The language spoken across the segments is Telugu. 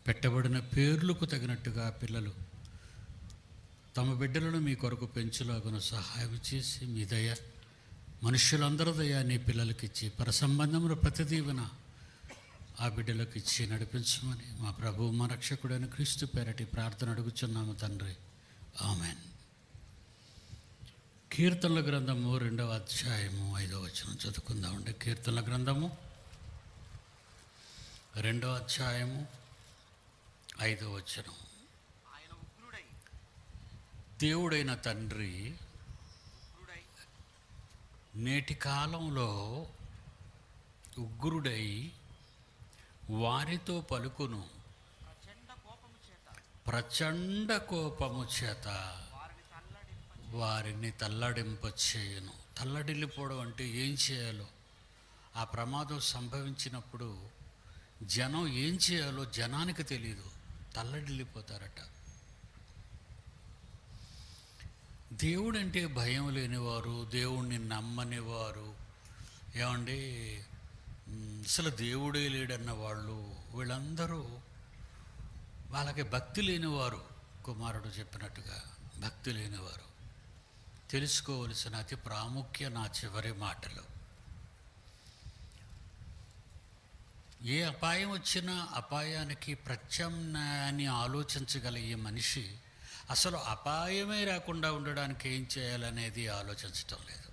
పెట్టబడిన పేర్లకు తగినట్టుగా పిల్లలు తమ బిడ్డలను మీ కొరకు పెంచులాగున సహాయం చేసి మీ దయ, మనుష్యులందరి దయ నీ పిల్లలకిచ్చి పరసంబంధముల ప్రతి దీవెన ఆ బిడ్డలకు ఇచ్చి నడిపించమని మా ప్రభువు మా రక్షకుడైన క్రీస్తు పేరటి ప్రార్థన అడుగుచున్నాము తండ్రి, ఆమెన్. కీర్తనల గ్రంథము 2వ అధ్యాయము 5వ వచనం చదువుకుందామండి. కీర్తనల గ్రంథము 2వ అధ్యాయము 5వ వచనం. దేవుడైన తండ్రి నేటి కాలంలో ఉగ్రుడై వారితో పలుకును, ప్రచండ కోపము చేత వారిని తల్లడింపచేయును. తల్లడిల్లిపోవడం అంటే ఏం చేయాలో, ఆ ప్రమాదం సంభవించినప్పుడు జనం ఏం చేయాలో జనానికి తెలియదు, తల్లడిల్లిపోతారట. దేవుడంటే భయం లేనివారు, దేవుణ్ణి నమ్మనివారు, ఏమండి అసలు దేవుడే లేడన్న వాళ్ళు, వీళ్ళందరూ వాళ్ళకి భక్తి లేనివారు. కుమారుడు చెప్పినట్టుగా భక్తి లేనివారు. తెలుసుకోవలసిన అతి ప్రాముఖ్య నా చివరి మాటలు. ఏ అపాయం వచ్చినా అపాయానికి ప్రత్యామ్నాయాన్ని ఆలోచించగల ఈ మనిషి అసలు అపాయమే రాకుండా ఉండడానికి ఏం చేయాలనేది ఆలోచించటం లేదు.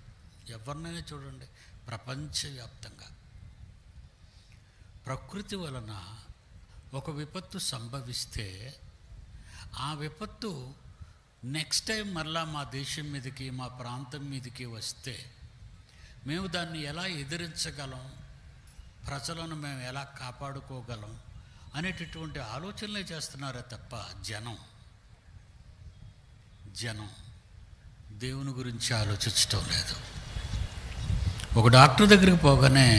ఎవరినైనా చూడండి, ప్రపంచవ్యాప్తంగా ప్రకృతి వలన ఒక విపత్తు సంభవిస్తే ఆ విపత్తు నెక్స్ట్ టైం మరలా మా దేశం మీదకి, మా ప్రాంతం మీదకి వస్తే మేము దాన్ని ఎలా ఎదిరించగలం, ప్రజలను మేము ఎలా కాపాడుకోగలం అనేటటువంటి ఆలోచనలే చేస్తున్నారే తప్ప జనం దేవుని గురించి ఆలోచించటం లేదు. ఒక డాక్టర్ దగ్గరికి పోగానే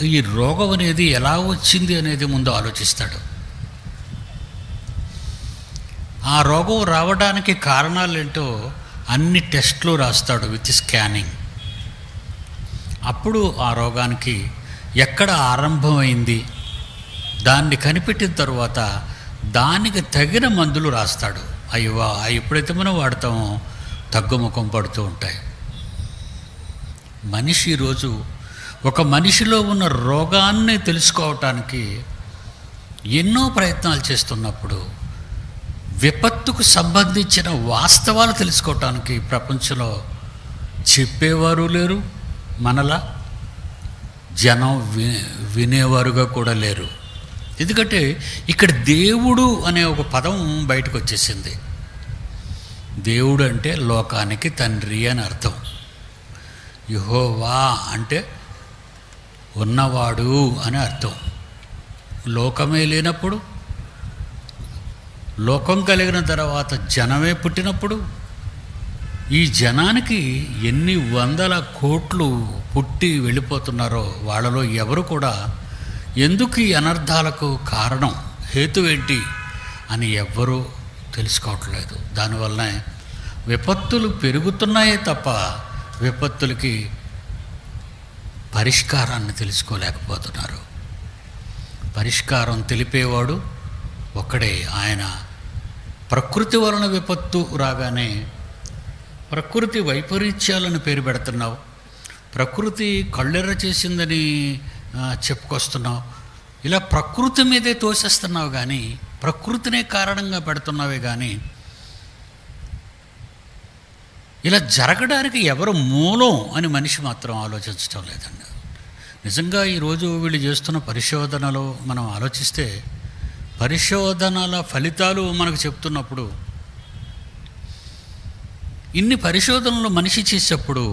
ఈ రోగం అనేది ఎలా వచ్చింది అనేది ముందు ఆలోచిస్తాడు. ఆ రోగం రావడానికి కారణాలు ఏంటో అన్ని టెస్టులు రాస్తాడు విత్ స్కానింగ్. అప్పుడు ఆ రోగానికి ఎక్కడ ఆరంభమైంది దాన్ని కనిపెట్టిన తర్వాత దానికి తగిన మందులు రాస్తాడు. అవి ఎప్పుడైతే మనం వాడతామో తగ్గుముఖం పడుతూ ఉంటాయి. మనిషి ఈరోజు ఒక మనిషిలో ఉన్న రోగాన్ని తెలుసుకోవటానికి ఎన్నో ప్రయత్నాలు చేస్తున్నప్పుడు విపత్తుకు సంబంధించిన వాస్తవాలు తెలుసుకోవటానికి ప్రపంచంలో చెప్పేవారు లేరు, మనలా జనం వినేవారుగా కూడా లేరు. ఎందుకంటే ఇక్కడ దేవుడు అనే ఒక పదం బయటకు వచ్చేసింది. దేవుడు అంటే లోకానికి తండ్రి అని అర్థం. యెహోవా అంటే ఉన్నవాడు అని అర్థం. లోకమే లేనప్పుడు, లోకం కలిగిన తర్వాత జనమే పుట్టినప్పుడు, ఈ జనానికి ఎన్ని వందల కోట్లు పుట్టి వెళ్ళిపోతున్నారో వాళ్ళలో ఎవరు కూడా ఎందుకు ఈ అనర్థాలకు కారణం, హేతు ఏంటి అని ఎవ్వరూ తెలుసుకోవట్లేదు. దానివల్లనే విపత్తులు పెరుగుతున్నాయే తప్ప విపత్తులకి పరిష్కారాన్ని తెలుసుకోలేకపోతున్నారు. పరిష్కారం తెలిపేవాడు ఒక్కడే, ఆయన. ప్రకృతి వలన విపత్తు రాగానే ప్రకృతి వైపరీత్యాలను పేరు పెడుతున్నావు, ప్రకృతి కళ్ళెర్ర చేసిందని చెప్పుకొస్తున్నావు, ఇలా ప్రకృతి మీదే తోసేస్తున్నావు కానీ ప్రకృతినే కారణంగా పెడుతున్నావే కానీ ఇలా జరగడానికి ఎవరు మూలం అని మనిషి మాత్రం ఆలోచించడం లేదండి. నిజంగా ఈరోజు వీళ్ళు చేస్తున్న పరిశోధనలు మనం ఆలోచిస్తే, పరిశోధనల ఫలితాలు మనకు చెప్తున్నప్పుడు, ఇన్ని పరిశోధనలు మనిషి చేసేప్పుడు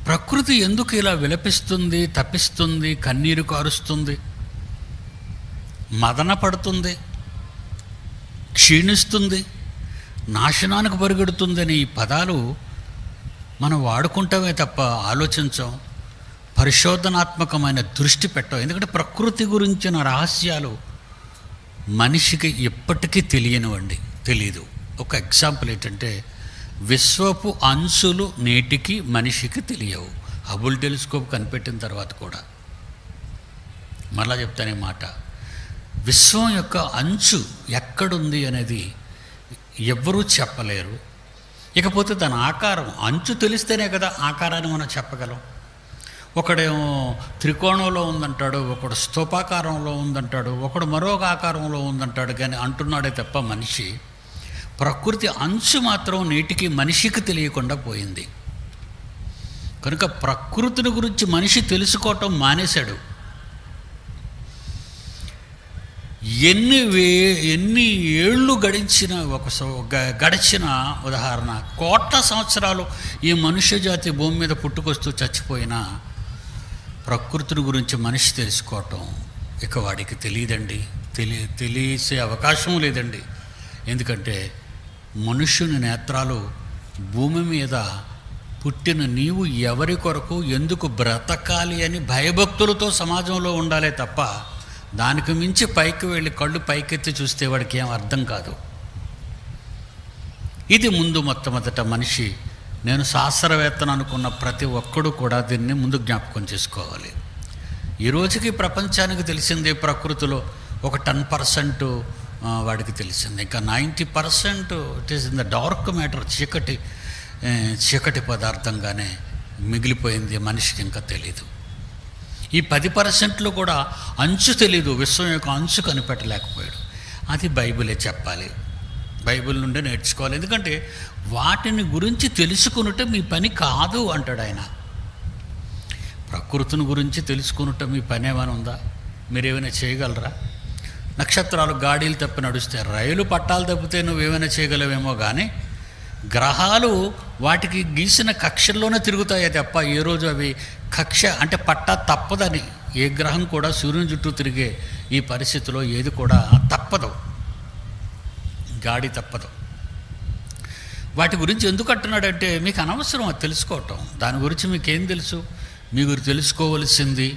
ప్రకృతి ఎందుకు ఇలా విలపిస్తుంది, తప్పిస్తుంది, కన్నీరు కారుస్తుంది, మదన పడుతుంది, క్షీణిస్తుంది, నాశనానికి పరిగెడుతుందని ఈ పదాలు మనం వాడుకుంటామే తప్ప ఆలోచించాం, పరిశోధనాత్మకమైన దృష్టి పెట్టాం. ఎందుకంటే ప్రకృతి గురించిన రహస్యాలు మనిషికి ఎప్పటికీ తెలియదు. ఒక ఎగ్జాంపుల్ ఏంటంటే, విశ్వపు అంచులు నేటికి మనిషికి తెలియవు. హబుల్ టెలిస్కోప్ కనిపెట్టిన తర్వాత కూడా మరలా చెప్తాను ఈ మాట. విశ్వం యొక్క అంచు ఎక్కడుంది అనేది ఎవ్వరూ చెప్పలేరు. ఇకపోతే దాని ఆకారం, అంచు తెలిస్తేనే కదా ఆకారాన్ని మనం చెప్పగలం. ఒకడేమో త్రికోణంలో ఉందంటాడు, ఒకడు స్తూపాకారంలో ఉందంటాడు, ఒకడు మరొక ఆకారంలో ఉందంటాడు. కానీ అంటున్నాడే తప్ప మనిషి ప్రకృతి అంచు మాత్రం నేటికి మనిషికి తెలియకుండా పోయింది. కనుక ప్రకృతిని గురించి మనిషి తెలుసుకోవటం మానేశాడు. ఎన్ని ఏళ్ళు గడిచిన ఉదాహరణ, కోట్ల సంవత్సరాలు ఈ మనుష్య జాతి భూమి మీద పుట్టుకొస్తూ చచ్చిపోయినా ప్రకృతిని గురించి మనిషి తెలుసుకోవటం ఇక వాడికి తెలియదండి. తెలిసే అవకాశం లేదండి. ఎందుకంటే మనుష్యుని నేత్రాలు భూమి మీద పుట్టిన నీవు ఎవరి కొరకు ఎందుకు బ్రతకాలి అని భయభక్తులతో సమాజంలో ఉండాలే తప్ప దానికి మించి పైకి వెళ్ళి కళ్ళు పైకెత్తి చూస్తే వాడికి ఏం అర్థం కాదు. ఇది ముందు మొట్టమొదట మనిషి, నేను శాస్త్రవేత్తను అనుకున్న ప్రతి ఒక్కడు కూడా దీన్ని ముందు జ్ఞాపకం చేసుకోవాలి. ఈ రోజుకి ప్రపంచానికి తెలిసిందే ప్రకృతిలో ఒక 10% వాడికి తెలిసింది. ఇంకా 90% it is in the dark matter, చీకటి పదార్థంగానే మిగిలిపోయింది. మనిషికి ఇంకా తెలీదు. ఈ 10%లో కూడా అంచు తెలీదు, విశ్వం యొక్క అంచు కనిపెట్టలేకపోయాడు. అది బైబిలే చెప్పాలి, బైబిల్ నుండే నేర్చుకోవాలి. ఎందుకంటే వాటిని గురించి తెలుసుకున్నట్టు మీ పని కాదు అంటాడు ఆయన. ప్రకృతిని గురించి తెలుసుకున్నట్టు మీ పని ఏమైనా ఉందా? మీరేమైనా చేయగలరా? నక్షత్రాలు గాడీలు తప్పి నడుస్తే, రైలు పట్టాలు తప్పితే నువ్వేమైనా చేయగలవేమో. కానీ గ్రహాలు వాటికి గీసిన కక్షల్లోనే తిరుగుతాయి తప్ప ఏ రోజు అవి కక్ష అంటే పట్టా తప్పదని, ఏ గ్రహం కూడా సూర్యుని చుట్టూ తిరిగే ఈ పరిస్థితిలో ఏది కూడా తప్పదు, గాడి తప్పదు. వాటి గురించి ఎందుకు అంటున్నాడంటే మీకు అనవసరం అది తెలుసుకోవటం. దాని గురించి మీకేం తెలుసు? మీరు తెలుసుకోవలసింది,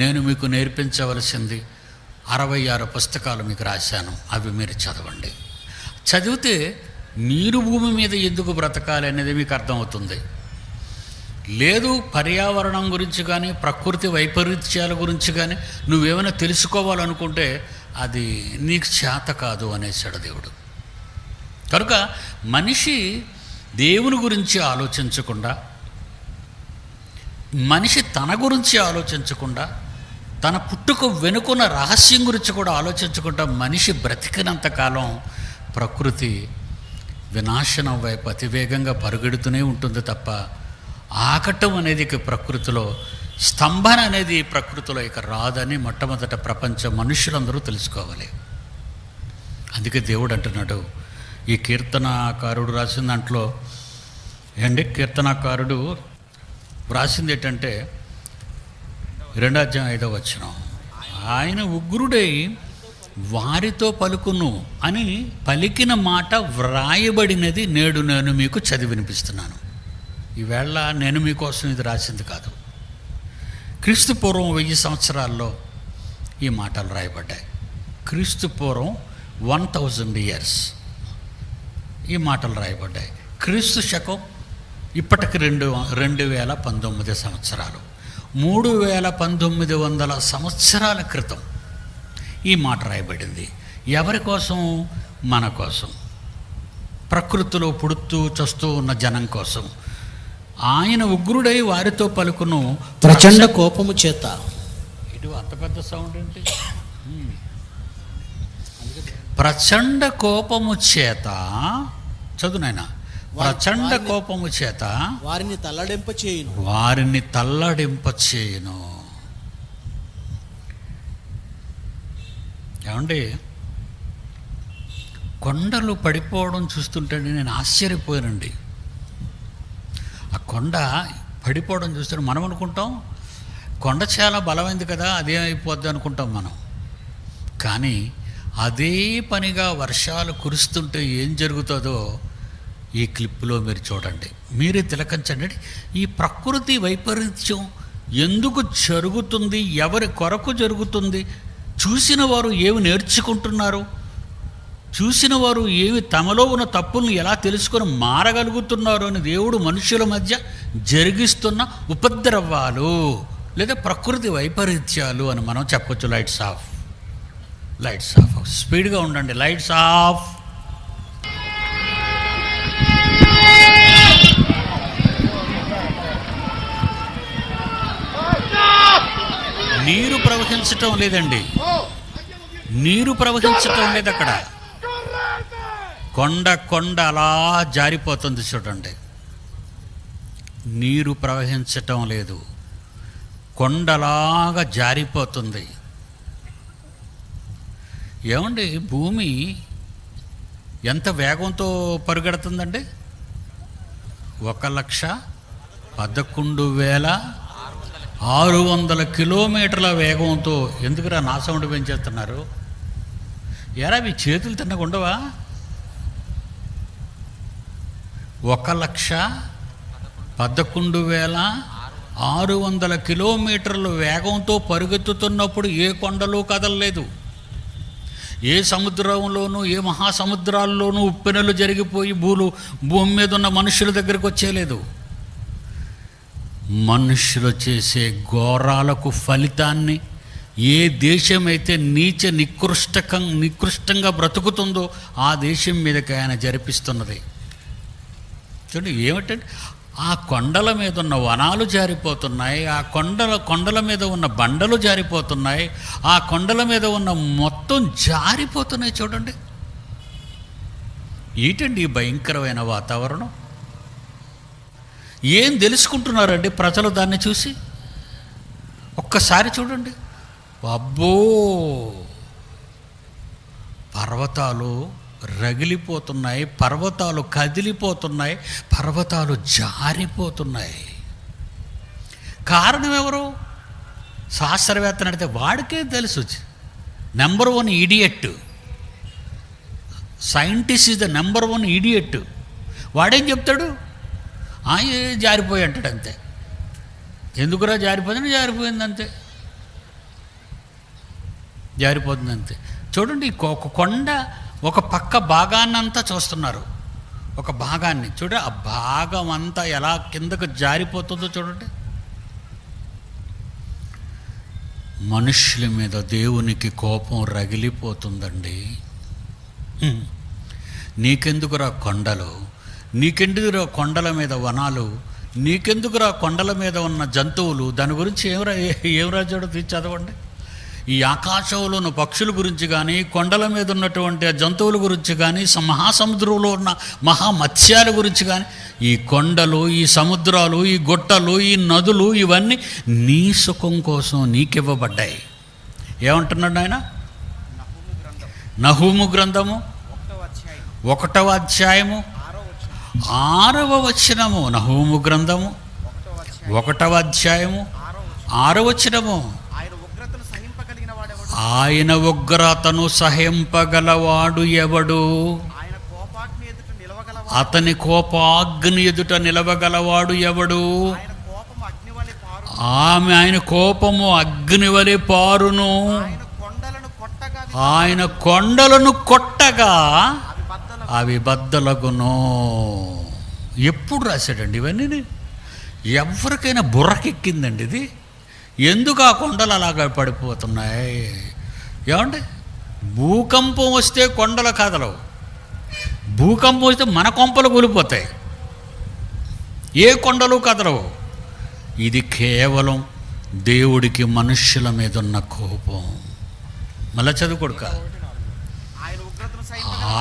నేను మీకు నేర్పించవలసింది 66 పుస్తకాలు మీకు రాశాను. అవి మీరు చదవండి. చదివితే మీరు భూమి మీద ఎందుకు బ్రతకాలి అనేది మీకు అర్థమవుతుంది. లేదు పర్యావరణం గురించి కానీ ప్రకృతి వైపరీత్యాల గురించి కానీ నువ్వేమైనా తెలుసుకోవాలనుకుంటే అది నీకు చేత కాదు అనేసాడు దేవుడు. కనుక మనిషి దేవుని గురించి ఆలోచించకుండా, మనిషి తన గురించి ఆలోచించకుండా, తన పుట్టుక వెనుకున్న రహస్యం గురించి కూడా ఆలోచించకుండా మనిషి బ్రతికినంతకాలం ప్రకృతి వినాశనం వైపు అతివేగంగా పరుగెడుతూనే ఉంటుంది తప్ప ఆకటం అనేది ఇక ప్రకృతిలో, స్తంభన అనేది ప్రకృతిలో ఇక రాదని మొట్టమొదట ప్రపంచ మనుషులందరూ తెలుసుకోవాలి. అందుకే దేవుడు అంటున్నాడు, ఈ కీర్తనాకారుడు రాసిన దాంట్లో కీర్తనాకారుడు వ్రాసింది ఏంటంటే 2:5 ఆయన ఉగ్రుడై వారితో పలుకును అని పలికిన మాట వ్రాయబడినది నేడు నేను మీకు చదివి వినిపిస్తున్నాను. ఈవేళ నేను మీకోసం ఇది రాసింది కాదు. క్రీస్తు పూర్వం 1000 సంవత్సరాల్లో ఈ మాటలు రాయబడ్డాయి. క్రీస్తు పూర్వం 1000 years ఈ మాటలు రాయబడ్డాయి. క్రీస్తు శకం ఇప్పటికి 2019 సంవత్సరాలు, 3900 సంవత్సరాల క్రితం ఈ మాట రాయబడింది. ఎవరి కోసం? మన కోసం, ప్రకృతిలో పుడుతూ చస్తూ ఉన్న జనం కోసం. ఆయన ఉగ్రుడై వారితో పలుకును ప్రచండ కోపము చేత. ఇటు అంత పెద్ద సౌండ్ ఏంటి? ప్రచండ కోపము చేత, చదువునైనా, ప్రచండ కోపము చేత వారిని తల్లడింప చేయును. ఏమండి, కొండలు పడిపోవడం చూస్తుంటే నేను ఆశ్చర్యపోయానండి. ఆ కొండ పడిపోవడం చూస్తుంటే మనం అనుకుంటాం కొండ చాలా బలమైంది కదా, అదేమైపోద్ది అనుకుంటాం మనం. కానీ అదే పనిగా వర్షాలు కురుస్తుంటే ఏం జరుగుతుందో ఈ క్లిప్లో మీరు చూడండి, మీరే తిలకించండి. ఈ ప్రకృతి వైపరీత్యం ఎందుకు జరుగుతుంది, ఎవరి కొరకు జరుగుతుంది, చూసిన వారు ఏమి నేర్చుకుంటున్నారు, చూసిన వారు ఏమి తమలో ఉన్న తప్పులను ఎలా తెలుసుకొని మారగలుగుతున్నారు అని దేవుడు మనుషుల మధ్య జరిగిస్తున్న ఉపద్రవాలు లేదా ప్రకృతి వైపరీత్యాలు అని మనం చెప్పొచ్చు. Lights off, lights off. స్పీడ్గా ఉండండి. Lights off. నీరు ప్రవహించటం లేదండి, నీరు ప్రవహించటం లేదు అక్కడ. కొండ కొండ అలా జారిపోతుంది చూడండి. నీరు ప్రవహించటం లేదు, కొండలాగా జారిపోతుంది. ఏమండి, భూమి ఎంత వేగంతో పరుగెడుతుందండి? 1,11,600 కిలోమీటర్ల వేగంతో. ఎందుకురా నా సౌండ్ పెంచేస్తున్నారు? ఎరా మీ చేతులు తిన్నకుండవా? 1,11,600 కిలోమీటర్ల వేగంతో పరుగెత్తుతున్నప్పుడు ఏ కొండలు కదలలేదు, ఏ సముద్రంలోనూ ఏ మహాసముద్రాల్లోనూ ఉప్పెనలు జరిగిపోయి భూమి మీద ఉన్న మనుషుల దగ్గరికి వచ్చేలేదు. మనుషులు చేసే ఘోరాలకు ఫలితాన్ని ఏ దేశమైతే నికృష్టంగా బ్రతుకుతుందో ఆ దేశం మీదకి ఆయన జరిపిస్తున్నది. చూడండి ఏమిటంటే, ఆ కొండల మీద ఉన్న వనాలు జారిపోతున్నాయి, ఆ కొండల మీద ఉన్న బండలు జారిపోతున్నాయి, ఆ కొండల మీద ఉన్న మొత్తం జారిపోతున్నాయి. చూడండి ఏంటండి ఈ భయంకరమైన వాతావరణం? ఏం తెలుసుకుంటున్నారండి ప్రజలు దాన్ని చూసి? ఒక్కసారి చూడండి. అబ్బో, పర్వతాలు రగిలిపోతున్నాయి, పర్వతాలు కదిలిపోతున్నాయి, పర్వతాలు జారిపోతున్నాయి. కారణం ఎవరు? శాస్త్రవేత్తని అడిగితే వాడికే తెలుసు. Number 1 idiot. Scientist is the number 1 idiot. వాడేం చెప్తాడు? జారిపోయి అంటాడు అంతే. ఎందుకురా జారిపోయిందని? జారిపోయింది అంతే, జారిపోతుంది అంతే. చూడండి, ఒక కొండ ఒక పక్క భాగాన్నంతా చూస్తున్నారు, ఒక భాగాన్ని చూడండి, ఆ భాగం అంతా ఎలా కిందకు జారిపోతుందో చూడండి. మనుష్యుల మీద దేవునికి కోపం రగిలిపోతుందండి. నీకెందుకురా కొండలు, నీకెందుకురా కొండల మీద వనాలు, నీకెందుకురా కొండల మీద ఉన్న జంతువులు? దాని గురించి ఏం రాజాడో తీసి చదవండి. ఈ ఆకాశంలో ఉన్న పక్షుల గురించి కానీ, కొండల మీద ఉన్నటువంటి ఆ జంతువుల గురించి కానీ, మహాసముద్రంలో ఉన్న మహామత్స్యాల గురించి కానీ, ఈ కొండలు, ఈ సముద్రాలు, ఈ గుట్టలు, ఈ నదులు ఇవన్నీ నీ సుఖం కోసం నీకివ్వబడ్డాయి. ఏమంటున్నాడు ఆయన? నహూము గ్రంథము 1వ అధ్యాయము 6వ వచనము. నహూము గ్రంథము 1వ అధ్యాయము 6వ వచనము. ఆయన ఉగ్రతను సహింపగలవాడు ఎవడు? అతని కోపాగ్ని ఎదుట నిలవగలవాడు ఎవడు? ఆయన కోపము అగ్ని వలె పారును. ఆయన కొండలను కొట్టగా అవి బద్దలగును. ఎప్పుడు రాశాడండి ఇవన్నీ? ఎవరికైనా బుర్రకెక్కిందండి ఇది? ఎందుకు ఆ కొండలు అలాగా పడిపోతున్నాయి? ఏమండి, భూకంపం వస్తే కొండలు కదలవు, భూకంపం వస్తే మన కొంపలు కూలిపోతాయి, ఏ కొండలు కదలవు. ఇది కేవలం దేవుడికి మనుష్యుల మీద ఉన్న కోపం. మళ్ళా చదువుకోడుక.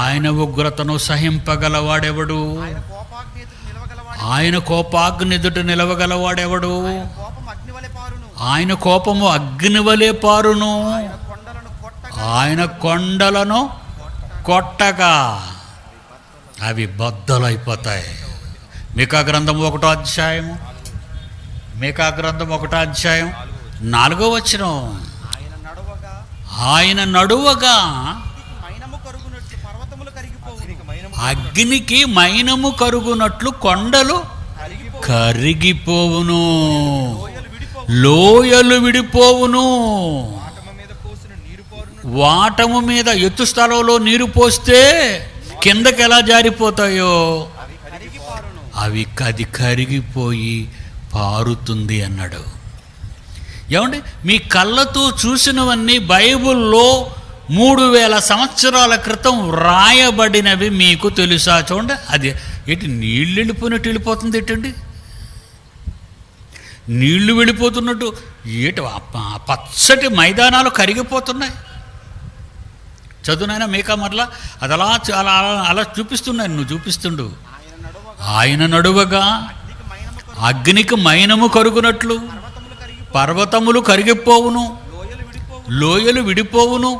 ఆయన ఉగ్రతను సహింపగలవాడెవడు? ఆయన కోపాగ్ని ఎదుట నిలవగలవాడెవడు? ఆయన కోపము అగ్ని వలె పారును. ఆయన కొండలను కొట్టగా అవి బద్దలైపోతాయి. మీకా గ్రంథం 1వ అధ్యాయము, మీకా గ్రంథం 1వ అధ్యాయం 4వ వచనం. ఆయన నడువగా అగ్నికి మైనము కరుగునట్లు కొండలు కరిగిపోవును, లోయలు విడిపోవును. వాటము మీద ఎత్తు స్థలంలో నీరు పోస్తే కిందకి ఎలా జారిపోతాయో అది కరిగిపోయి పారుతుంది అన్నాడు. ఏమండి, మీ కళ్ళతో చూసినవన్నీ బైబిల్లో 3000 సంవత్సరాల క్రితం వ్రాయబడినవి మీకు తెలుసా? చూడండి, అది ఏంటి నీళ్ళు వెళ్ళిపోయినట్టు వెళ్ళిపోతుంది ఏంటండి? నీళ్లు వెళ్ళిపోతున్నట్టు ఏటి పచ్చటి మైదానాలు కరిగిపోతున్నాయి. చదువునైనా మీకా మరలా అది అలా అలా అలా చూపిస్తున్నాను, నువ్వు చూపిస్తుండు. ఆయన నడువగా అగ్నికి మైనము కరుగునట్లు పర్వతములు కరిగిపోవును, లోయలు విడిపోవును,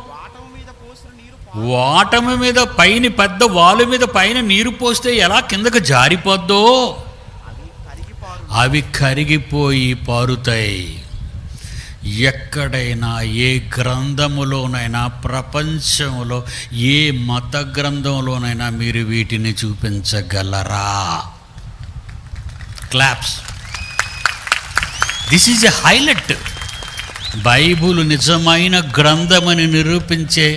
వాటము మీద పైన పెద్ద వాలు మీద పైన నీరు పోస్తే ఎలా కిందకు జారిపోద్దో అవి కరిగిపోయి పారుతాయి. ఎక్కడైనా ఏ గ్రంథములోనైనా, ప్రపంచంలో ఏ మత గ్రంథంలోనైనా మీరు వీటిని చూపించగలరా? Claps. This is a highlight. Bible నిజమైన గ్రంథమని నిరూపించే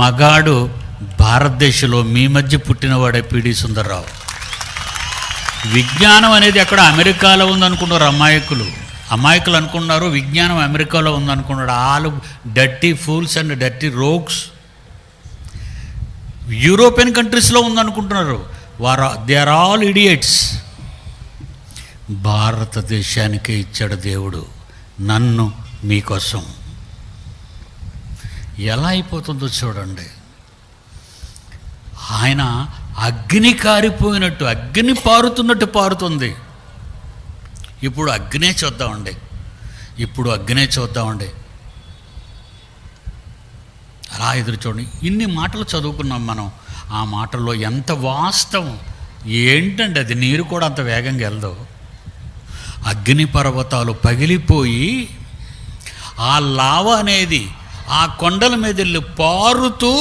మగాడు భారతదేశంలో మీ మధ్య పుట్టినవాడే పిడి సుందర్రావు. విజ్ఞానం అనేది అక్కడ అమెరికాలో ఉందనుకున్నారు అమాయకులు అనుకున్నారు. విజ్ఞానం అమెరికాలో ఉందనుకున్నాడు. All dirty fools and dirty rogues. European కంట్రీస్లో ఉందనుకుంటున్నారు. They are all idiots. భారతదేశానికే ఇచ్చాడు దేవుడు నన్ను మీకోసం. ఎలా అయిపోతుందో చూడండి. ఆయన అగ్ని కారిపోయినట్టు, అగ్ని పారుతున్నట్టు పారుతుంది. ఇప్పుడు అగ్నే చూద్దామండి. అలా ఎదురు చూడండి. ఇన్ని మాటలు చదువుకున్నాం మనం. ఆ మాటల్లో ఎంత వాస్తవం ఏంటంటే, అది నీరు కూడా అంత వేగంగా వెళ్దు. అగ్ని పర్వతాలు పగిలిపోయి ఆ లావ అనేది ఆ కొండల మీద వెళ్ళి పారుతూ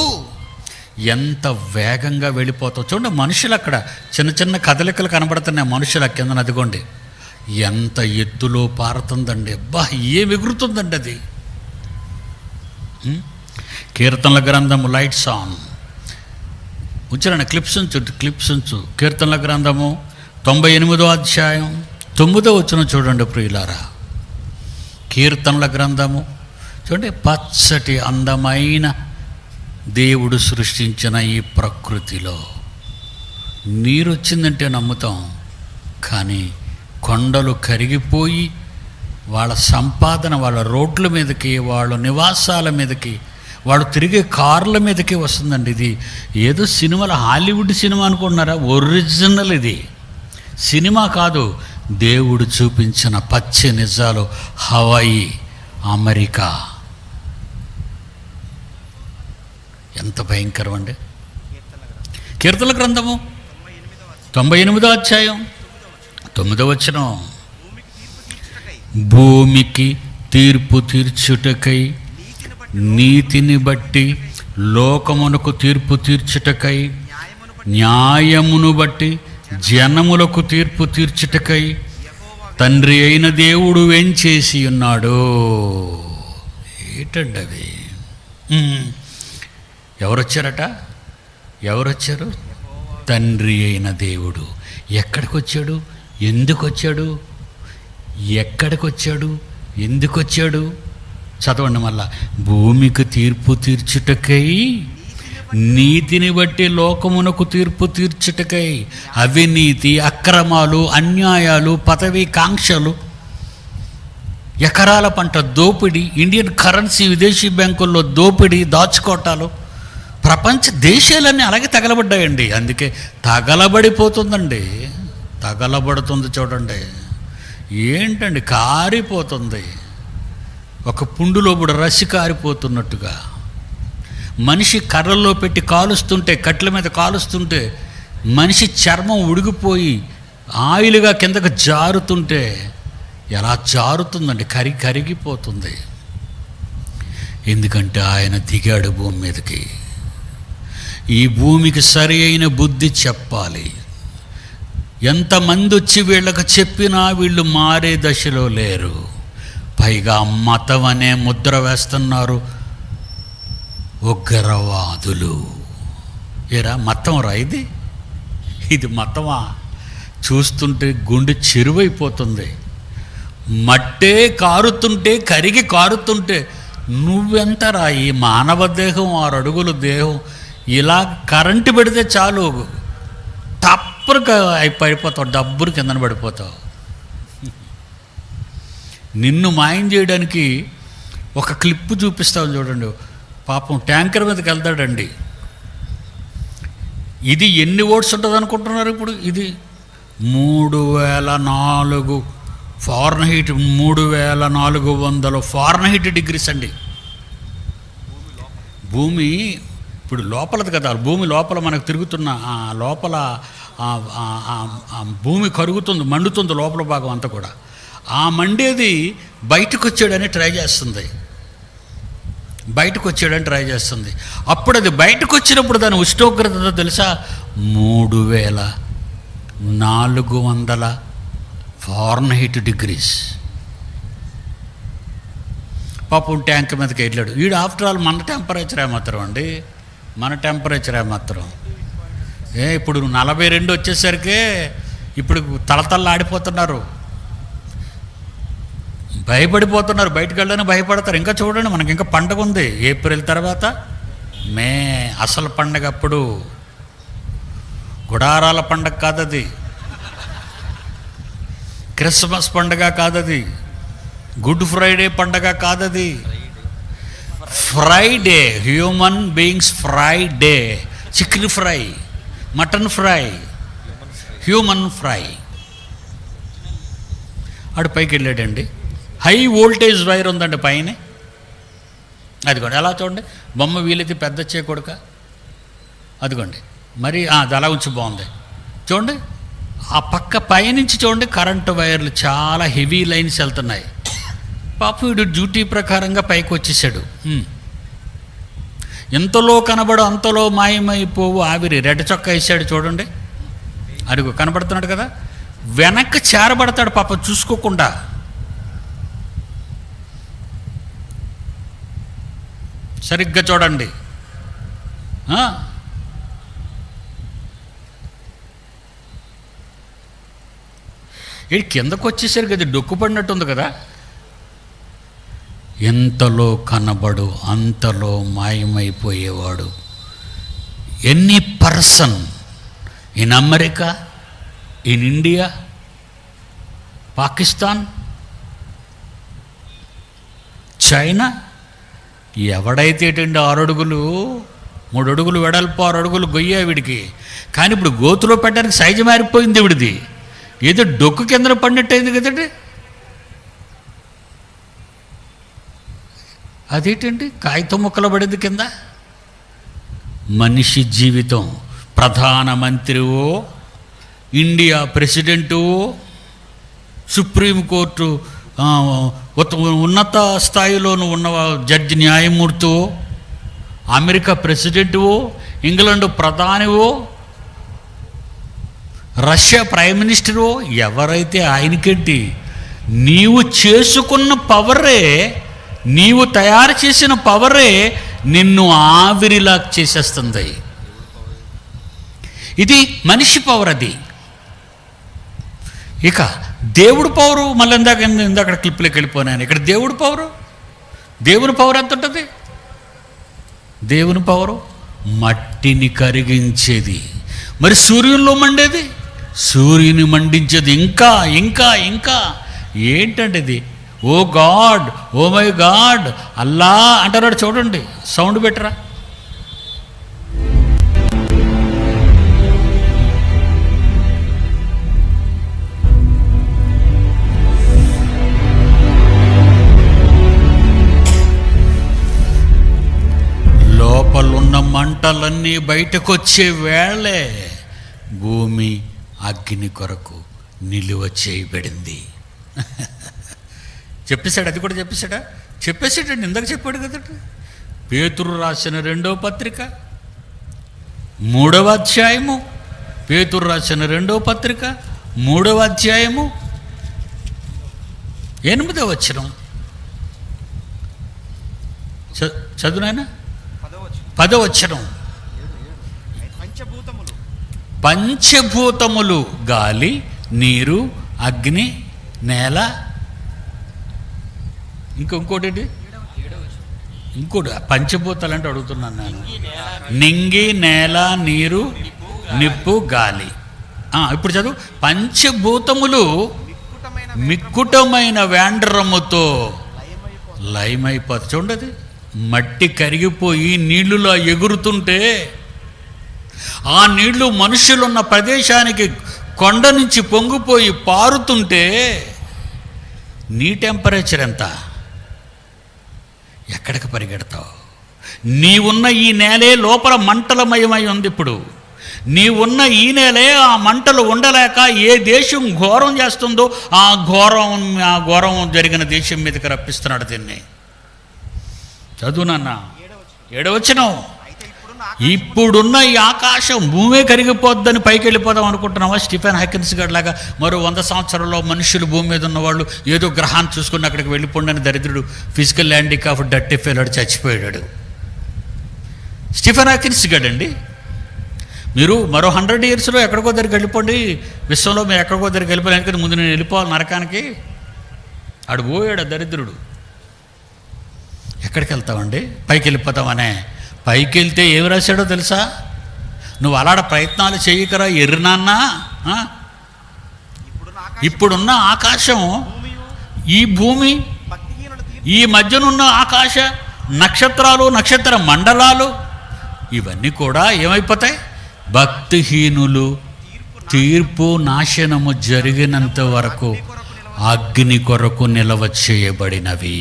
ఎంత వేగంగా వెళ్ళిపోతావు చూడండి. మనుషులు అక్కడ చిన్న చిన్న కదలికలు కనబడుతున్నాయి. మనుషులు కింద నదిగోండి ఎంత ఎత్తులో పారుతుందండి. అబ్బా, ఏం ఎగురుతుందండి అది. కీర్తనల గ్రంథము లైట్స్ ఆన్ ఉంచారండి. క్లిప్స్ ఉంచు. కీర్తనల గ్రంథము 98వ అధ్యాయం 9వ వచనం చూడండి ప్రియులారా. కీర్తనల గ్రంథము చూడండి. పచ్చటి అందమైన దేవుడు సృష్టించిన ఈ ప్రకృతిలో నీరు వచ్చిందంటే నమ్ముతాం, కానీ కొండలు కరిగిపోయి వాళ్ళ సంపాదన వాళ్ళ రోడ్ల మీదకి, వాళ్ళ నివాసాల మీదకి, వాళ్ళు తిరిగే కార్ల మీదకి వస్తుందండి. ఇది ఏదో సినిమాలో హాలీవుడ్ సినిమా అనుకుంటున్నారా? ఒరిజినల్ ఇది సినిమా కాదు. దేవుడు చూపించిన పచ్చి నిజాలు. హవాయి, అమెరికా ఎంత భయంకరం అండి. కీర్తనల గ్రంథము 98వ అధ్యాయం 9వ వచనం. భూమికి తీర్పు తీర్చుటకై, నీతిని బట్టి లోకమునకు తీర్పు తీర్చుటకై, న్యాయమును బట్టి జనములకు తీర్పు తీర్చుటకై తండ్రి అయిన దేవుడు ఏం చేసి ఉన్నాడు. ఏంటండి అవి? ఎవరొచ్చారు? తండ్రి అయిన దేవుడు. ఎక్కడికి వచ్చాడు? ఎందుకు వచ్చాడు? ఎందుకు వచ్చాడు? చదవండి మళ్ళా. భూమికి తీర్పు తీర్చుటకై, నీతిని బట్టి లోకమునకు తీర్పు తీర్చుటకై. అవినీతి, అక్రమాలు, అన్యాయాలు, పదవీ కాంక్షలు, ఎకరాల పంట దోపిడీ, ఇండియన్ కరెన్సీ విదేశీ బ్యాంకుల్లో దోపిడీ, దాచుకోవటాలు, ప్రపంచ దేశాలన్నీ అలాగే తగలబడ్డాయండి. అందుకే తగలబడుతుంది చూడండి. ఏంటండి, కారిపోతుంది. ఒక పుండులో కూడా రసి కారిపోతున్నట్టుగా. మనిషి కర్రల్లో పెట్టి కాలుస్తుంటే, కట్ల మీద కాలుస్తుంటే మనిషి చర్మం ఉడిగిపోయి ఆయిల్గా కిందకు జారుతుంటే ఎలా జారుతుందండి, కరిగిపోతుంది. ఎందుకంటే ఆయన దిగాడు భూమి మీదకి. ఈ భూమికి సరి అయిన బుద్ధి చెప్పాలి. ఎంతమంది వచ్చి వీళ్ళకి చెప్పినా వీళ్ళు మారే దశలో లేరు. పైగా మతం అనే ముద్ర వేస్తున్నారు ఉగ్రవాదులు. మతం రా ఇది మతమా? చూస్తుంటే గుండె చెరువైపోతుంది. మట్టే కారుతుంటే, కరిగి కారుతుంటే నువ్వెంతరా? ఈ మానవ దేహం 6 అడుగుల దేహం ఇలా కరెంటు పెడితే చాలు, తప్పరుగా పడిపోతావు, డబ్బులు కిందన పడిపోతావు. నిన్ను మాయం చేయడానికి ఒక క్లిప్పు చూపిస్తాను చూడండి. పాపం ట్యాంకర్ మీదకి వెళ్తాడండి. ఇది ఎన్ని ఓట్స్ ఉంటుంది అనుకుంటున్నారు ఇప్పుడు? ఇది 3004 ఫారెన్హీట్, 3400 ఫారెన్హీట్ డిగ్రీస్ అండి. భూమి ఇప్పుడు లోపలది కదా, భూమి లోపల మనకు తిరుగుతున్న లోపల భూమి కరుగుతుంది, మండుతుంది లోపల భాగం అంతా కూడా. ఆ మండేది బయటకు వచ్చాడని ట్రై చేస్తుంది, అప్పుడు అది బయటకు వచ్చినప్పుడు దాని ఉష్ణోగ్రత తెలుసా? 3400 ఫారెన్హీట్ డిగ్రీస్. పాపం ట్యాంక్ మీదకి వెళ్ళాడు వీడు. ఆఫ్టర్ ఆల్ మన టెంపరేచర్ ఏమాత్రం అండి, మన టెంపరేచర్ ఏమాత్రం. ఇప్పుడు 42 వచ్చేసరికి ఇప్పుడు తలతల్లాడిపోతున్నారు, భయపడిపోతున్నారు, బయటకు వెళ్ళడానికి భయపడతారు. ఇంకా చూడండి, మనకి ఇంకా పండగ ఉంది, ఏప్రిల్ తర్వాత మే అసలు పండగ. అప్పుడు గుడారాల పండగ కాదది, క్రిస్మస్ పండగ కాదది, గుడ్ ఫ్రైడే పండగ కాదది, Friday, human beings Friday. Chicken fry, mutton fry, human fry. ఆడు పైకి వెళ్ళాడండి. హై వోల్టేజ్ వైర్ ఉందండి పైన, అదిగోండి. ఎలా చూడండి, బొమ్మ వీలైతే పెద్ద చేయకూడక, అదిగోండి. మరి అది అలా ఉంచి బాగుంది చూడండి. ఆ పక్క పైనుంచి చూడండి, కరెంటు వైర్లు చాలా హెవీ లైన్స్ వెళ్తున్నాయి. పాపం వీడు డ్యూటీ ప్రకారంగా పైకి వచ్చేసాడు. ఎంతలో కనబడు అంతలో మాయమైపోవు ఆవిరి. రెడ్ చొక్కా వేసాడు చూడండి, అడుగు కనబడుతున్నాడు కదా. వెనక్కి చేరబడతాడు పాపం చూసుకోకుండా. సరిగ్గా చూడండి. ఇది కిందకు వచ్చేసరికి అది డొక్కుపడినట్టుంది కదా. ఎంతలో కనబడు అంతలో మాయమైపోయేవాడు. Any person in America, in India, Pakistan, China, ఎవడైతే 6 అడుగులు 3 అడుగులు వెడల్పు 6 అడుగులు గొయ్యా వీడికి. కానీ ఇప్పుడు గోతులో పెట్టడానికి సైజు మారిపోయింది వీడిది. ఏదో డొక్కు కింద పడినట్టయింది కదండి. అదేంటండి కాగితం ముక్కలు పడింది కింద. మనిషి జీవితం, ప్రధానమంత్రివో, ఇండియా ప్రెసిడెంటు, సుప్రీంకోర్టు ఉన్నత స్థాయిలోనూ ఉన్న జడ్జి న్యాయమూర్తివో, అమెరికా ప్రెసిడెంటువో, ఇంగ్లాండ్ ప్రధానివో, రష్యా ప్రైమ్ మినిస్టరో, ఎవరైతే ఆయనకేంటి? నీవు చేసుకున్న పవరే, నీవు తయారు చేసిన పవరే నిన్ను ఆవిరిలా చేసేస్తుంది. ఇది మనిషి పవర్. అది ఇక దేవుడు పవరు. మళ్ళీ ఇందాక క్లిప్లోకి వెళ్ళిపోయినాను. ఇక్కడ దేవుడు పవరు, దేవుని పవర్ ఎంత ఉంటుంది? దేవుని పవరు మట్టిని కరిగించేది. మరి సూర్యుల్లో మండేది, సూర్యుని మండించేది. ఇంకా ఇంకా ఇంకా ఏంటంటే ఇది? ఓ గాడ్, ఓ మై గాడ్, అల్లా అంటారు చూడండి. సౌండ్ పెట్టరా. లోపలున్న మంటలన్నీ బయటకు వచ్చే వేళే భూమి అగ్ని కొరకు నిలువ చేయబడింది. చెప్పేశాడు, అది కూడా చెప్పేసాడండి. ఇందాక చెప్పాడు కదండి. పేతురు రాసిన 2వ పత్రిక 3వ అధ్యాయము, పేతురు రాసిన 2వ పత్రిక 3వ అధ్యాయము 8వ వచనం చదువునాయనా. 10వ వచనం. పంచభూతములు గాలి, నీరు, అగ్ని, నేల, ఇంకోటి ఏంటి? ఇంకోటి పంచభూతాలు అంటే అడుగుతున్నాను నేను. నింగి, నేల, నీరు, నిప్పు, గాలి. ఇప్పుడు చదువు. పంచభూతములు మిక్కుటమైన వేండ్రముతో లయమైపోతుంది. చూడండి, మట్టి కరిగిపోయి నీళ్లులో ఎగురుతుంటే ఆ నీళ్లు మనుషులున్న ప్రదేశానికి కొండ నుంచి పొంగిపోయి పారుతుంటే నీ టెంపరేచర్ ఎంత? ఎక్కడికి పరిగెడతావు? నీవున్న ఈ నేలే లోపల మంటలమయమై ఉంది. ఇప్పుడు నీవున్న ఈ నేలే ఆ మంటలు ఉండలేక ఏ దేశం ఘోరం చేస్తుందో ఆ ఘోరం జరిగిన దేశం మీదకి రప్పిస్తున్నాడు దీన్ని. చదువు నాన్న. 7వ వచనం. ఇప్పుడున్న ఈ ఆకాశం భూమే కరిగిపోద్దని పైకి వెళ్ళిపోదాం అనుకుంటున్నావా? స్టీఫెన్ హాకిన్స్ గారి లాగా మరో 100 సంవత్సరాల్లో మనుషులు భూమి మీద ఉన్నవాళ్ళు ఏదో గ్రహాన్ని చూసుకుని అక్కడికి వెళ్ళిపోండి దరిద్రుడు ఫిజికల్ హ్యాండిక్యాప్ డర్టీ ఫెయిల్డ్ చచ్చిపోయాడు స్టీఫెన్ హాకిన్స్ గాడండి. మీరు మరో 100 ఇయర్స్లో ఎక్కడికో దగ్గరికి వెళ్ళిపోండి, విశ్వంలో మీరు ఎక్కడికో దగ్గరికి వెళ్ళిపోయాను, ముందు నేను వెళ్ళిపోవాలి నరకానికి. ఆడు పోయాడు దరిద్రుడు. ఎక్కడికి వెళ్తామండి? పైకి వెళ్ళిపోతామనే. పైకి వెళ్తే ఏమి రాశాడో తెలుసా? నువ్వు అలాడ ప్రయత్నాలు చేయకరా ఎర్రినాన్నా. ఇప్పుడున్న ఆకాశం, ఈ భూమి, ఈ మధ్యనున్న ఆకాశ నక్షత్రాలు, నక్షత్ర మండలాలు ఇవన్నీ కూడా ఏమైపోతాయి? భక్తిహీనులు తీర్పు నాశనము జరిగినంత వరకు అగ్ని కొరకు నిలవ చేయబడినవి.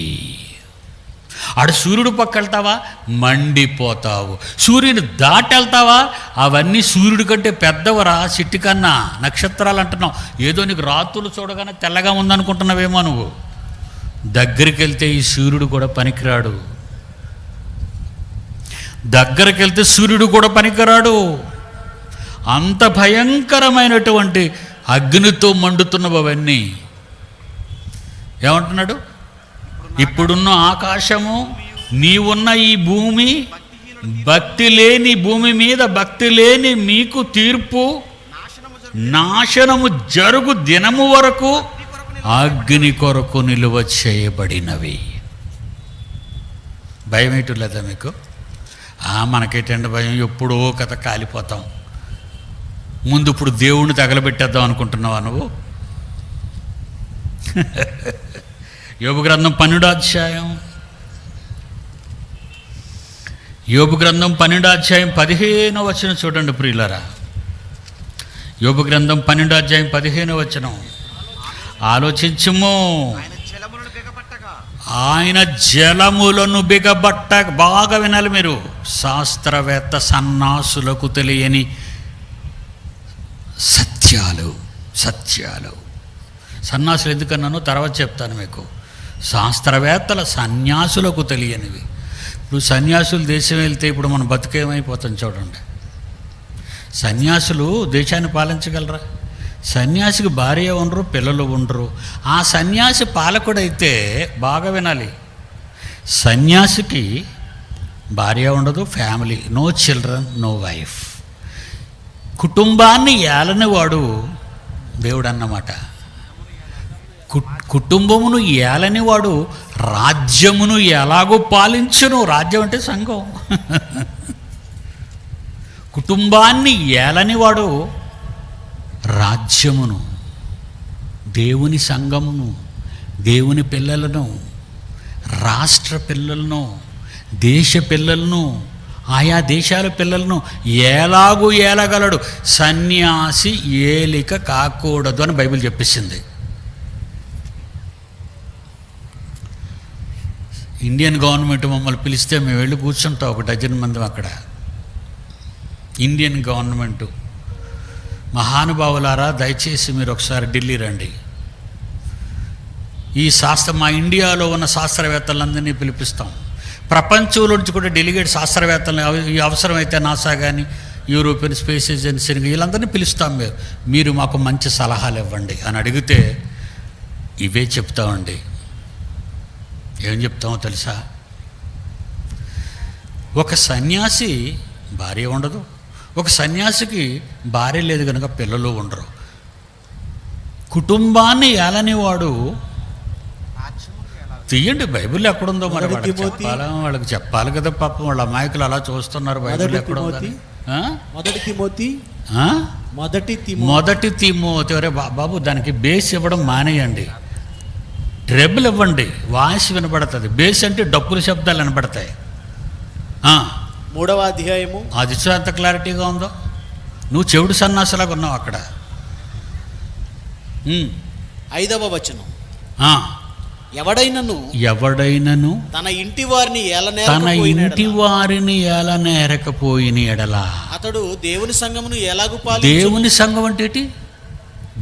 ఆడ సూర్యుడు పక్క వెళ్తావా మండిపోతావు, సూర్యుని దాటి వెళ్తావా అవన్నీ సూర్యుడి కంటే పెద్దవరా, సిట్టి కన్నా. నక్షత్రాలు అంటున్నావు, ఏదో నీకు రాత్రులు చూడగానే తెల్లగా ఉందనుకుంటున్నావేమో నువ్వు. దగ్గరికి వెళ్తే ఈ సూర్యుడు కూడా పనికిరాడు. దగ్గరికి వెళ్తే సూర్యుడు కూడా పనికిరాడు. అంత భయంకరమైనటువంటి అగ్నితో మండుతున్నవి అవన్నీ. ఏమంటున్నాడు? ఇప్పుడున్న ఆకాశము, నీవున్న ఈ భూమి, భక్తి లేని భూమి మీద భక్తి లేని మీకు తీర్పు నాశనము జరుగు దినము వరకు అగ్ని కొరకు నిలువ చేయబడినవి. భయం ఏంటి లేదా మీకు? మనకేటండి భయం? ఎప్పుడో కథ కాలిపోతాం. ముందు ఇప్పుడు దేవుణ్ణి తగలబెట్టేద్దాం అనుకుంటున్నావా నువ్వు? యోబు గ్రంథం 12వ అధ్యాయం, యోబు గ్రంథం 12వ అధ్యాయం 15వ వచనం చూడండి ప్రియులారా. యోబు గ్రంథం 12వ అధ్యాయం 15వ వచనం. ఆలోచించుము, ఆయన జలములను బిగబట్ట. బాగా వినాలి మీరు. శాస్త్రవేత్త సన్నాసులకు తెలియని సత్యాలు. సన్నాసులు ఎందుకన్నానో తర్వాత చెప్తాను మీకు. శాస్త్రవేత్తల సన్యాసులకు తెలియనివి. ఇప్పుడు సన్యాసులు దేశం వెళ్తే ఇప్పుడు మనం బతుకేమైపోతాం చూడండి. సన్యాసులు దేశాన్ని పాలించగలరా? సన్యాసికి భార్య ఉండరు, పిల్లలు ఉండరు. ఆ సన్యాసి పాలకుడైతే బాగా వినాలి, సన్యాసికి భార్య ఉండదు, family, no children, no wife. కుటుంబాన్ని ఏలనివాడు దేవుడు అన్నమాట. కుటుంబమును ఏలనివాడు రాజ్యమును ఎలాగో పాలించును. రాజ్యం అంటే సంఘం. కుటుంబాన్ని ఏలనివాడు రాజ్యమును, దేవుని సంఘమును, దేవుని పిల్లలను, రాష్ట్ర పిల్లలను, దేశ పిల్లలను, ఆయా దేశాల పిల్లలను ఎలాగూ ఏలగలడు. సన్యాసి ఏలిక కాకూడదు అని బైబిల్ చెప్పేసింది. ఇండియన్ గవర్నమెంట్ మమ్మల్ని పిలిస్తే మేము వెళ్ళి కూర్చుంటాం, 1 డజన్ మంది అక్కడ. ఇండియన్ గవర్నమెంటు మహానుభావులారా, దయచేసి మీరు ఒకసారి ఢిల్లీ రండి. ఈ మా ఇండియాలో ఉన్న శాస్త్రవేత్తలందరినీ పిలిపిస్తాం. ప్రపంచంలో నుంచి కూడా డెలిగేట్ శాస్త్రవేత్తలు, ఈ అవసరమైతే నాసా కానీ యూరోపియన్ స్పేస్ ఏజెన్సీ వీళ్ళందరినీ పిలుస్తాం. మీరు మాకు మంచి సలహాలు ఇవ్వండి అని అడిగితే ఇవే చెప్తామండి. ఏం చెప్తామో తెలుసా? ఒక సన్యాసి భార్య ఉండదు, ఒక సన్యాసికి భార్య లేదు కనుక పిల్లలు ఉండరు. కుటుంబాన్ని ఏలనివాడు తీయండి, బైబిల్ ఎక్కడుందో మరి మొదటి వాళ్ళకి తిమోతి. చెప్పాలా, వాళ్ళకి చెప్పాలి కదా పాపం, వాళ్ళ అమాయకులు అలా చూస్తున్నారు బైబిల్ మొదటి ఎక్కడుందని. మొదటి తిమోతి ఆ? మొదటి తిమోతి మొదటి తిమోతి. ఒరే బాబు, దానికి బేస్ ఇవ్వడం మానేయండి, ట్రెబుల్ ఇవ్వండి, వాయిస్ వినపడుతుంది. బేస్ అంటే డప్పుల శబ్దాలు వినపడతాయి. 3వ అధ్యాయము అది చూ ఎంత క్లారిటీగా ఉందో. నువ్వు చెవుడు సన్నాసలాగా ఉన్నావు అక్కడ. 5వ వచనం. ఆ. ఎవడైనను తన ఇంటి వారిని ఏలనేరకపోయిన ఎడలా అతడు దేవుని సంఘమును ఎలాగు దేవుని సంఘం అంటే ఏంటి?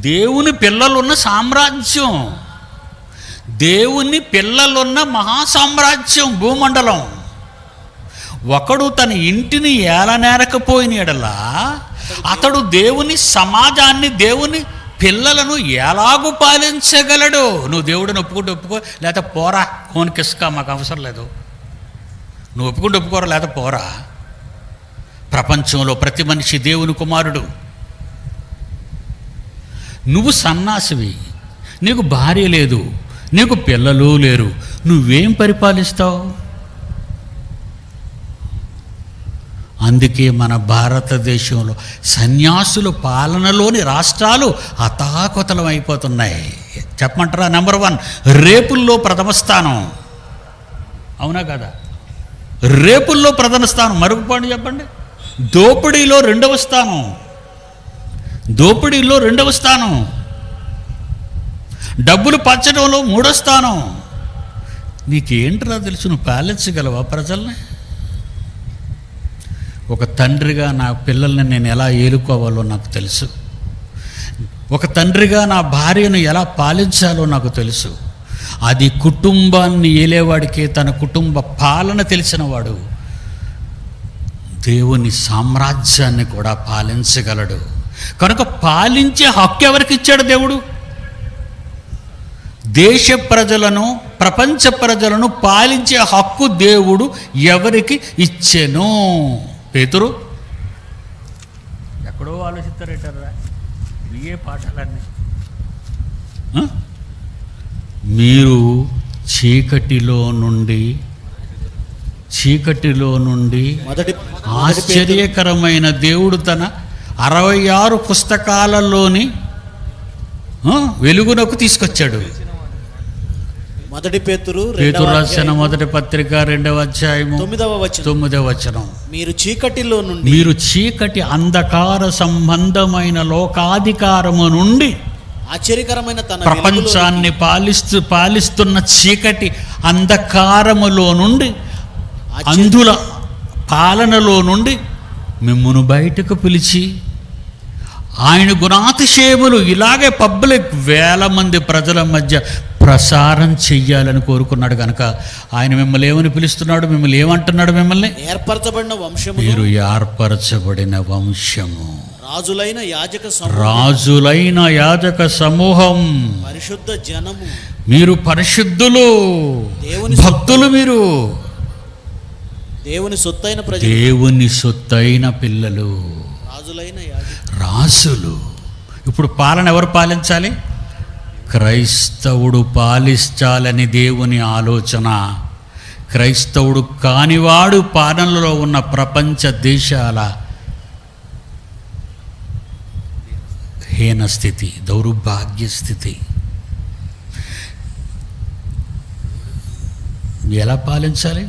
దేవుని పిల్లలున్న సామ్రాజ్యం, దేవుని పిల్లలున్న మహాసామ్రాజ్యం, భూమండలం. ఒకడు తన ఇంటిని ఏలనేరకపోయిన ఎడలా అతడు దేవుని సమాజాన్ని, దేవుని పిల్లలను ఎలాగూ పాలించగలడు? నువ్వు దేవుడిని ఒప్పుకుంటే ఒప్పుకో, లేకపోతే పోరా, కోనికిస్కా, మాకు అవసరం లేదు. నువ్వు ఒప్పుకుంటే ఒప్పుకోరా, లేకపోతే పోరా. ప్రపంచంలో ప్రతి మనిషి దేవుని కుమారుడు. నువ్వు సన్నాసివి, నీకు భార్య లేదు, నీకు పిల్లలు లేరు, నువ్వేం పరిపాలిస్తావు? అందుకే మన భారతదేశంలో సన్యాసుల పాలనలోని రాష్ట్రాలు అతాకుతలం అయిపోతున్నాయి. చెప్పమంటారా? నెంబర్ 1 రేపుల్లో ప్రథమ స్థానం. అవునా కదా? రేపుల్లో ప్రథమ స్థానం. మరొక పాయింట్ చెప్పండి. దోపిడీలో 2వ స్థానం. దోపిడీలో 2వ స్థానం. డబ్బులు పంచడంలో 3వ స్థానం. నీకేంట్రా తెలుసు? నువ్వు పాలించగలవా ప్రజల్ని? ఒక తండ్రిగా నా పిల్లల్ని నేను ఎలా ఏలుకోవాలో నాకు తెలుసు. ఒక తండ్రిగా నా భార్యను ఎలా పాలించాలో నాకు తెలుసు. అది కుటుంబాన్ని ఏలేవాడికే తన కుటుంబ పాలన తెలిసినవాడు దేవుని సామ్రాజ్యాన్ని కూడా పాలించగలడు. కనుక పాలించే హక్కు ఎవరికి ఇచ్చాడు దేవుడు? దేశ ప్రజలను, ప్రపంచ ప్రజలను పాలించే హక్కు దేవుడు ఎవరికి ఇచ్చెను? పేతురు ఎక్కడో ఆలోచిస్తారేటరా ఇవే పాఠాలన్నీ. మీరు చీకటిలో నుండి ఆశ్చర్యకరమైన దేవుడు తన 66 పుస్తకాలలోని వెలుగునకు తీసుకొచ్చాడు. మొదటి పేతురు రాసిన మొదటి పత్రిక 2వ అధ్యాయము 9వ వచనం. మీరు చీకటి అంధకార సంబంధమైన లోకాధికారము నుండి ఆశ్చర్యకరమైన తన ప్రపంచాన్ని పాలిస్తున్న చీకటి అంధకారములో నుండి, అంధుల పాలనలో నుండి మిమ్మును బయటకు పిలిచి ఆయన గుణాతిశయములు ఇలాగే పబ్లిక్ వేల మంది ప్రజల మధ్య ప్రసారం చెయ్యాలని కోరుకున్నాడు. కనుక ఆయన మిమ్మల్ని ఏమని పిలుస్తున్నాడు? మిమ్మల్ని ఏమంటున్నాడు? మిమ్మల్ని ఏర్పరచబడిన వంశము. మీరు ఏర్పరచబడిన వంశము, రాజులైన యాజక సమూహం, పరిశుద్ధ జనము. మీరు పరిశుద్ధులు, భక్తులు. మీరు దేవుని సొత్తైన ప్రజలు, దేవుని సొత్తైన పిల్లలు, రాజులు. ఇప్పుడు పాలన ఎవరు పాలించాలి? క్రైస్తవుడు పాలించాలని దేవుని ఆలోచన. క్రైస్తవుడు కానివాడు పాలనలో ఉన్న ప్రపంచ దేశాల హీన స్థితి, దౌర్భాగ్య స్థితి. ఎలా పాలించాలి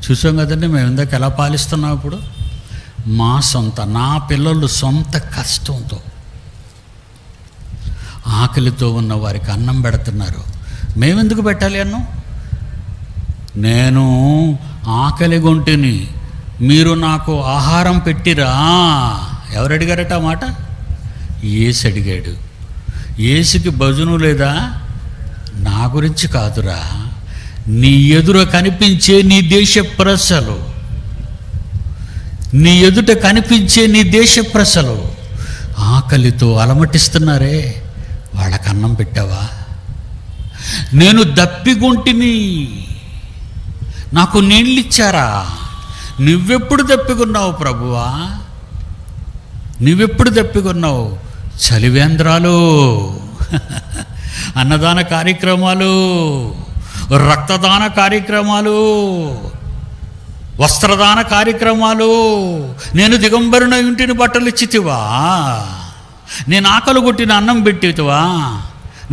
చూసాం కదండి. మేము ఇందాక ఎలా పాలిస్తున్నాం. ఇప్పుడు నా పిల్లలు సొంత కష్టంతో, ఆకలితో ఉన్న వారికి అన్నం పెడుతున్నారు. మేమెందుకు పెట్టాలి అన్నం? నేను ఆకలి గొంటిని, మీరు నాకు ఆహారం పెట్టిరా. ఎవరు అడిగారట ఆ మాట? యేసు అడిగాడు. యేసుకి భజను లేదా? నా గురించి కాదురా, నీ ఎదుర కనిపించే నీ దేశ ప్రజలు, నీ ఎదుట కనిపించే నీ దేశ ప్రజలు ఆకలితో అలమటిస్తున్నారే, వాళ్ళకి అన్నం పెట్టావా? నేను దప్పిగొంటిని, నాకు నీళ్ళు ఇచ్చారా? నువ్వెప్పుడు దప్పికొన్నావు ప్రభువా? నువ్వెప్పుడు దప్పికొన్నావు? చలివేంద్రాలు, అన్నదాన కార్యక్రమాలు, రక్తదాన కార్యక్రమాలు, వస్త్రదాన కార్యక్రమాలు. నేను దిగంబరున ఇంటిని బట్టలు ఇచ్చితివా, నేను ఆకలి కొట్టిన అన్నం పెట్టితివా,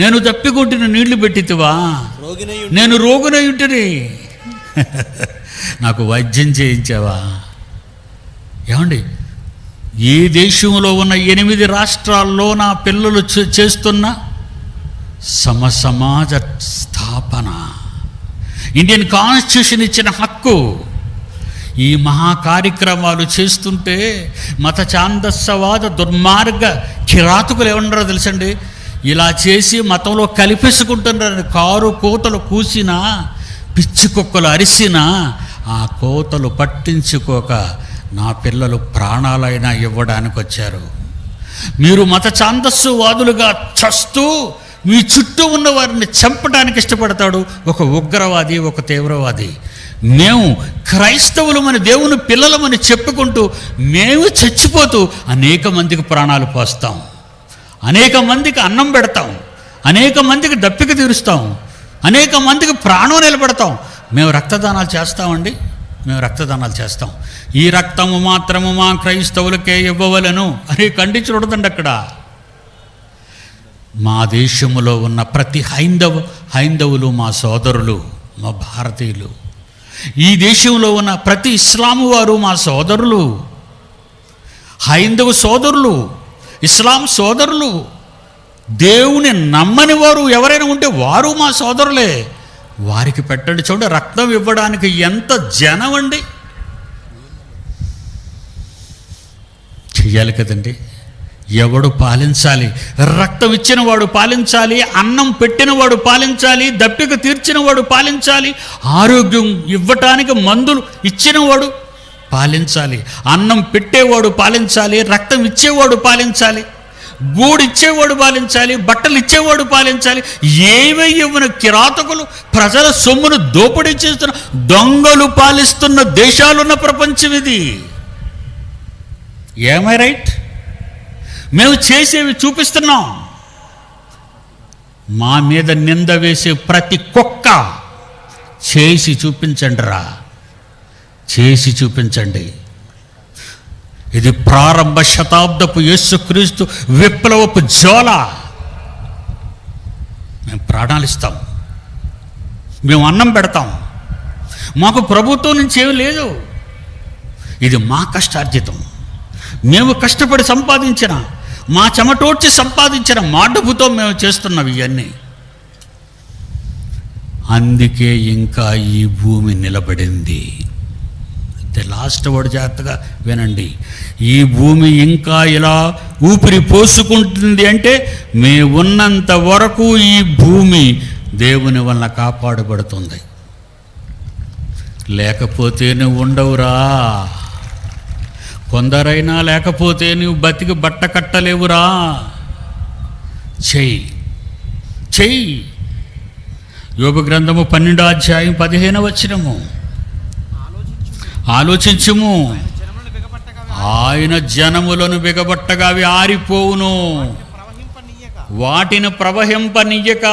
నేను దప్పి కొట్టిన నీళ్లు పెట్టితివా, నేను రోగునై ఇంటిని నాకు వైద్యం చేయించావా. ఏమండి, ఈ దేశంలో ఉన్న 8 రాష్ట్రాల్లో నా పిల్లలు చేస్తున్న సమాజ స్థాపన, ఇండియన్ కాన్స్టిట్యూషన్ ఇచ్చిన హక్కు, ఈ మహా కార్యక్రమాలు చేస్తుంటే మత ఛాందస్సవాద దుర్మార్గ కిరాతకులు ఏమన్నారో తెలుసండి, ఇలా చేసి మతంలో కలిపేసుకుంటున్నారు. కారు కోతలు కూసినా, పిచ్చి కుక్కలు అరిసినా ఆ కోతలు పట్టించుకోక నా పిల్లలు ప్రాణాలైనా ఇవ్వడానికి వచ్చారు. మీరు మత ఛాందస్సువాదులుగా చస్తూ మీ చుట్టూ ఉన్న వారిని చంపడానికి ఇష్టపడతాడు ఒక ఉగ్రవాది, ఒక తీవ్రవాది. మేము క్రైస్తవులమని, దేవుని పిల్లలమని చెప్పుకుంటూ మేము చచ్చిపోతూ అనేక మందికి ప్రాణాలు పోస్తాం, అనేక మందికి అన్నం పెడతాం, అనేక మందికి దప్పిక తీరుస్తాం, అనేక మందికి ప్రాణం నిలబెడతాం. మేము రక్తదానాలు చేస్తామండి, మేము రక్తదానాలు చేస్తాం. ఈ రక్తము మాత్రము మా క్రైస్తవులకే ఇవ్వవలను అని ఖండించకూడదండి. అక్కడ మా దేశంలో ఉన్న ప్రతి హైందవులు మా సోదరులు, మా భారతీయులు. ఈ దేశంలో ఉన్న ప్రతి ఇస్లాము వారు మా సోదరులు, హైందవ సోదరులు, ఇస్లాం సోదరులు. దేవుని నమ్మని వారు ఎవరైనా ఉంటే వారు మా సోదరులే, వారికి పెట్టండి. చూడండి, రక్తం ఇవ్వడానికి ఎంత జనం అండి. చెయ్యాలి కదండి. ఎవడు పాలించాలి? రక్తం ఇచ్చినవాడు పాలించాలి, అన్నం పెట్టినవాడు పాలించాలి, దప్పిక తీర్చినవాడు పాలించాలి, ఆరోగ్యం ఇవ్వటానికి మందులు ఇచ్చినవాడు పాలించాలి, అన్నం పెట్టేవాడు పాలించాలి, రక్తం ఇచ్చేవాడు పాలించాలి, గూడు ఇచ్చేవాడు పాలించాలి, బట్టలు ఇచ్చేవాడు పాలించాలి. ఏవే ఇవ్వన కిరాతకులు ప్రజల సొమ్మును దోపిడీ చేస్తున్న దొంగలు పాలిస్తున్న దేశాలున్న ప్రపంచం ఇది. ఏమై రైట్? మేము చేసేవి చూపిస్తున్నాం. మా మీద నింద వేసే ప్రతి కుక్క చేసి చూపించండి రా, చేసి చూపించండి. ఇది ప్రారంభ శతాబ్దపు యేసుక్రీస్తు విప్లవపు జ్వాల. మేము ప్రాణాలు ఇస్తాం, మేము అన్నం పెడతాం. మాకు ప్రభుత్వం నుంచి ఏమీ లేదు, ఇది మా కష్టార్జితం. మేము కష్టపడి సంపాదించిన, మా చెమటోడ్చి సంపాదించిన మా డబ్బుతో మేము చేస్తున్నవి ఇవన్నీ. అందుకే ఇంకా ఈ భూమి నిలబడింది. లాస్ట్ వర్డ్ జాగ్రత్తగా వినండి. ఈ భూమి ఇంకా ఇలా ఊపిరి పోసుకుంటుంది అంటే మేము ఉన్నంత వరకు ఈ భూమి దేవుని వల్ల కాపాడబడుతుంది. లేకపోతే నువ్వు ఉండవురా. కొందరైనా లేకపోతే నువ్వు బతికి బట్ట కట్టలేవురా. చెయ్యి. యోబు గ్రంథము 12వ అధ్యాయం 15వ వచనము. ఆలోచించుము, ఆయన జనములను బిగబట్టగా అవి ఆరిపోవును, వాటిని ప్రవహింపనీయక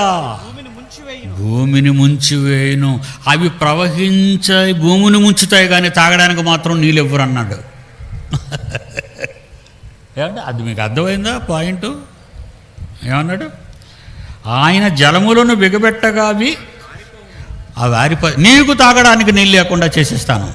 భూమిని ముంచివేయును. అవి ప్రవహించాయి, భూమిని ముంచుతాయి, కానీ తాగడానికి మాత్రం నీళ్ళు ఇవ్వరు అన్నాడు. ఏమంటే అది మీకు అర్థమైందా పాయింట్? ఏమన్నాడు? ఆయన జలములను బిగబెట్టగా అవి ఆరిపోయి నీకు తాగడానికి నీళ్ళు లేకుండా చేసేస్తాను.